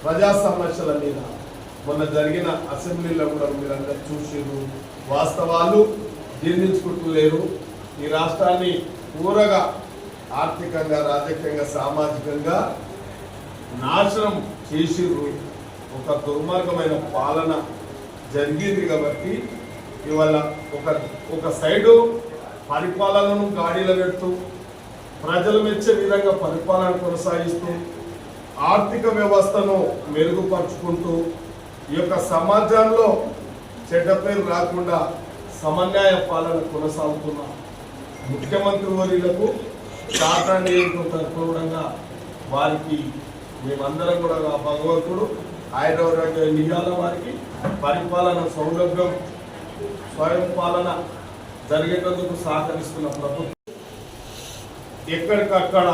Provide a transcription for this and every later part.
ప్రజా సమస్యల మీద మొన్న జరిగిన అసెంబ్లీలో కూడా మీరందరూ చూసిరు. వాస్తవాలు జీర్ణించుకుంటలేరు. ఈ రాష్ట్రాన్ని పూరగా ఆర్థికంగా, రాజకీయంగా, సామాజికంగా నాశనం చేసిర్రు. ఒక దుర్మార్గమైన పాలన జరిగింది కాబట్టి ఇవాళ ఒక సైడు పరిపాలనను గాడిలో పెడుతూ ప్రజలు మెచ్చే విధంగా పరిపాలన కొనసాగిస్తూ ఆర్థిక వ్యవస్థను మెరుగుపరుచుకుంటూ ఈ యొక్క సమాజంలో చెడ్డ పేరు రాకుండా సమన్యాయ పాలన కొనసాగుతున్న ముఖ్యమంత్రి వర్యులకు టాటా నియోజకవర్గంగా వారికి మేమందరం కూడా భగవంతుడు ఆయుర్వేద నియాల వారికి పరిపాలన సౌలభ్యం స్వయం పాలన జరిగేటందుకు సహకరిస్తున్న ప్రభుత్వం ఎక్కడికక్కడ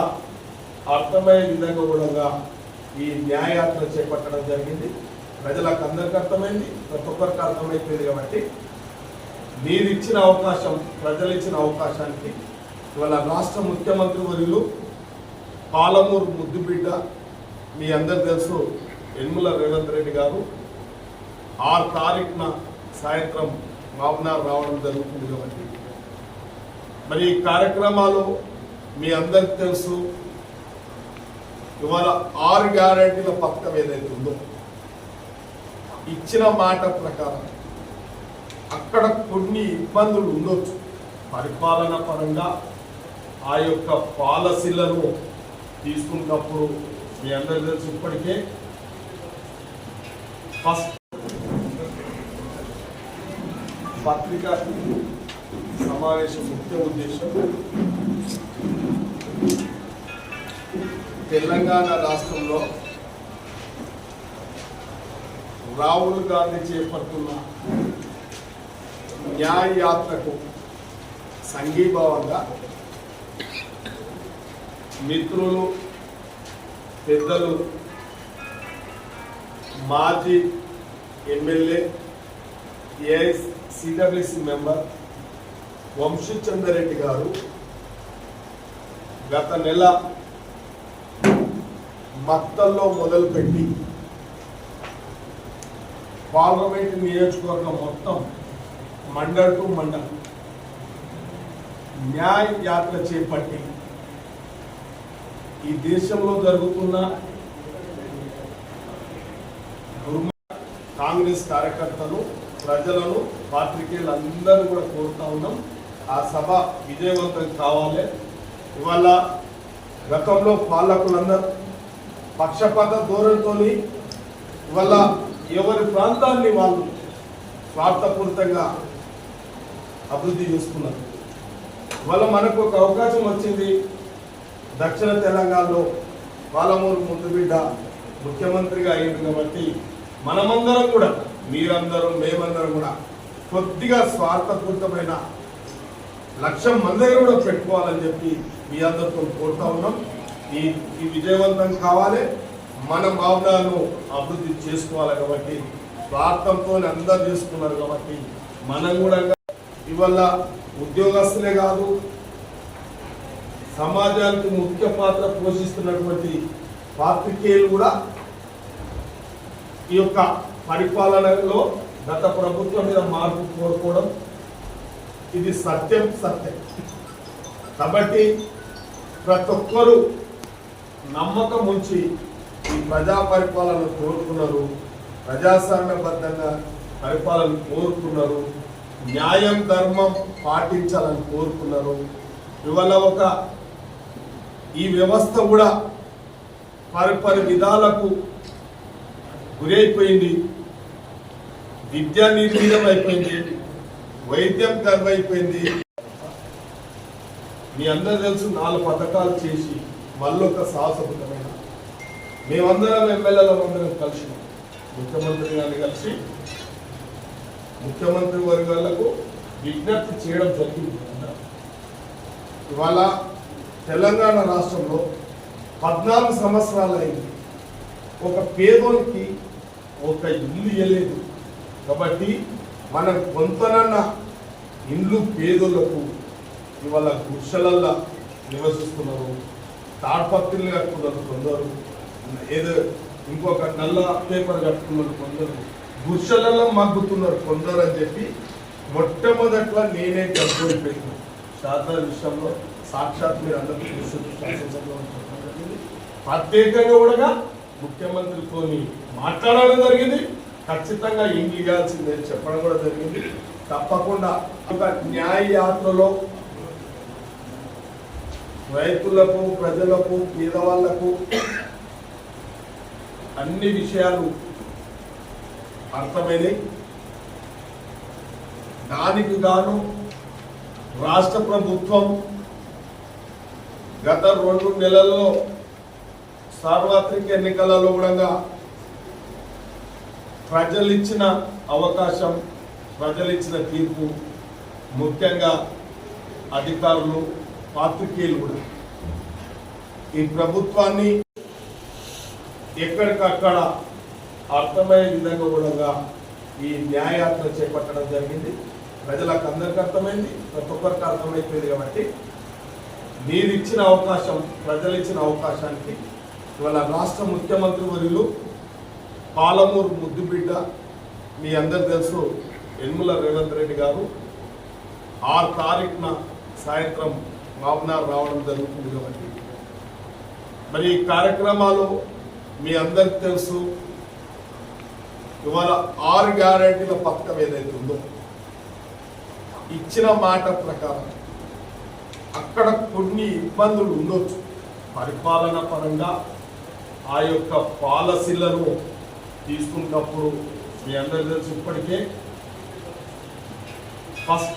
అర్థమయ్యే విధంగా కూడా ఈ న్యాయయాత్ర చేపట్టడం జరిగింది. ప్రజలకు అందరికీ అర్థమైంది, ప్రతి ఒక్కరికి అర్థమైపోయింది. కాబట్టి మీరు ఇచ్చిన అవకాశం, ప్రజలు ఇచ్చిన అవకాశానికి ఇవాళ రాష్ట్ర ముఖ్యమంత్రి వర్యులు పాలమూరు ముద్దుబిడ్డ మీ అందరు తెలుసు యనమల రేవంత్ రెడ్డి గారు 6 తారీఖున సాయంత్రం మామనార్ రావడం జరుగుతుంది. కాబట్టి మరి ఈ కార్యక్రమాలు మీ అందరికి తెలుసు. ఇవాళ 6 గ్యారెంటీల పథకం ఏదైతే ఉందో ఇచ్చిన మాట ప్రకారం అక్కడ కొన్ని ఇబ్బందులు ఉండొచ్చు పరిపాలన పరంగా. ఆ యొక్క పాలసీలను తీసుకున్నప్పుడు మీ అందరికీ తెలుసు ఇప్పటికే ఫస్ట్ పత్రికా సమావేశం ముఖ్య ఉద్దేశం తెలంగాణ రాష్ట్రంలో రాహుల్ గాంధీ చేపడుతున్న న్యాయ యాత్రకు సంఘీభావంగా మిత్రులు, పెద్దలు, మాజీ ఎమ్మెల్యే, సిడబ్ల్యూసి మెంబర్ వంశీచంద్రరెడ్డి గారు గత నెల మత్తల్లో మొదలుపెట్టి పార్లమెంట్ నియోజకవర్గం మొత్తం మండల్ టు మండల్ న్యాయ యాత్ర చేపట్టి ఈ దేశంలో జరుగుతున్న కాంగ్రెస్ కార్యకర్తలు, ప్రజలను, పాత్రికేయులందరూ కూడా కోరుతా ఉన్నాం ఆ సభ విజయవంతం కావాలి. ఇవాళ గతంలో పాలకులందరూ పక్షపాత ధోరణితో ఇవాళ ఎవరి ప్రాంతాన్ని వాళ్ళు స్వార్థపూరితంగా అభివృద్ధి చేసుకున్నారు. ఇవాళ మనకు ఒక అవకాశం వచ్చింది. దక్షిణ తెలంగాణలో పాలమూరు ముద్దుబిడ్డ ముఖ్యమంత్రిగా అయింది. కాబట్టి మనమందరం కూడా, మీరందరూ, మేమందరం కూడా కొద్దిగా స్వార్థపూరితమైన లక్ష్యం మన దగ్గర కూడా పెట్టుకోవాలని చెప్పి మీ అందరితో కోరుతా ఉన్నాం. ఈ విజయవంతం కావాలి, మన భావనను అభివృద్ధి చేసుకోవాలి. కాబట్టి స్వార్థంతో అందరు చేసుకున్నారు. కాబట్టి మనం కూడా ఇవాళ ఉద్యోగస్తులే కాదు, సమాజానికి ముఖ్య పాత్ర పోషిస్తున్నటువంటి పాత్రికేయులు కూడా ఈ యొక్క పరిపాలనలో గత ప్రభుత్వం మీద మార్పు కోరుకోవడం ఇది సత్యం. కాబట్టి ప్రతి ఒక్కరూ నమ్మకం ఉంచి ఈ ప్రజా పరిపాలన కోరుకున్నారు, ప్రజాస్వామ్యబద్ధంగా పరిపాలన కోరుకున్నారు, న్యాయం ధర్మం పాటించాలని కోరుకున్నారు. ఇవాళ ఈ వ్యవస్థ కూడా పరిపరి విధాలకు గురైపోయింది. విద్యా నిర్వీర్యం అయిపోయింది, వైద్యం కరువైపోయింది. మీ అందరూ తెలుసు 4 పథకాలు చేసి మళ్ళొక సాహసపూరితమైన మేమందరం ఎమ్మెల్యేలందరం కలిసి ముఖ్యమంత్రి గారిని కలిసి ముఖ్యమంత్రి వర్గాలకు విజ్ఞప్తి చేయడం జరిగింది. ఇవాళ తెలంగాణ రాష్ట్రంలో 14 సంవత్సరాలు అయింది, ఒక పేదోనికి ఒక ఇల్లు ఇవ్వలేదు. కాబట్టి మనం కొంతనన్న ఇండ్లు పేదోళ్లకు ఇవాళ ఇంకొక నల్ల పేపర్ కట్టుకున్నారు కొందరు, గుర్షలలో మగ్గుతున్నారు కొందరు అని చెప్పి మొట్టమొదట్లో నేనే గబ్బోడిపోయినా శారదా విషయంలో సాక్షాత్ మీరు అందరికీ శాసనసభలో చెప్పడం జరిగింది. ప్రత్యేకంగా కూడా ముఖ్యమంత్రితో మాట్లాడడం జరిగింది. ఖచ్చితంగా ఏం చేయాల్సిందే చెప్పడం కూడా జరిగింది. తప్పకుండా ఒక న్యాయ యాత్రలో రైతులకు, ప్రజలకు, పేదవాళ్లకు అన్ని విషయాలు అర్థమైనవి. దానికి గాను రాష్ట్ర ప్రభుత్వం గత 2 నెలల్లో సార్వత్రిక ఎన్నికలలో కూడా ప్రజలిచ్చిన అవకాశం, ప్రజలిచ్చిన తీర్పు, ముఖ్యంగా అధికారులు, పాత్రికేయులు కూడా ఈ ప్రభుత్వాన్ని ఎక్కడికక్కడ అర్థమయ్యే విధంగా కూడా ఈ న్యాయయాత్ర చేపట్టడం జరిగింది. ప్రజలకు అందరికీ అర్థమైంది, ప్రతి ఒక్కరికి అర్థమైపోయింది. కాబట్టి మీరు ఇచ్చిన అవకాశం, ప్రజలు ఇచ్చిన అవకాశానికి ఇవాళ రాష్ట్ర ముఖ్యమంత్రి వర్యులు పాలమూరు ముద్దుబిడ్డ మీ అందరు తెలుసు యనమల రేవంత్ రెడ్డి గారు 6 తారీఖున సాయంత్రం మామనార్ రావడం జరుగుతుంది. కాబట్టి మరి ఈ కార్యక్రమాలు మీ అందరికి తెలుసు. ఇవాళ 6 గ్యారెంటీల పథకం ఏదైతే ఉందో ఇచ్చిన మాట ప్రకారం అక్కడ కొన్ని ఇబ్బందులు ఉండొచ్చు పరిపాలన పరంగా. ఆ యొక్క పాలసీలను తీసుకున్నప్పుడు మీ అందరూ తెలుసు ఇప్పటికే ఫస్ట్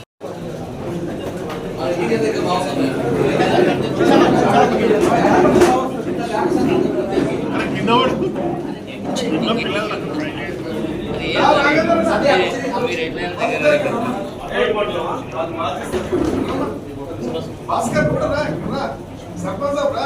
భాస్కర్ కూడా సర్పంచ్ రా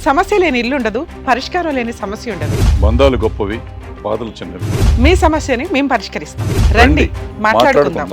సమస్య లేని ఇల్లు ఉండదు, పరిష్కారం లేని సమస్య ఉండదు. బంధాలు గొప్పవి, బాధలు చిన్నవి. మీ సమస్యని మేము పరిష్కరిస్తాం. రండి, మాట్లాడుకుందాం.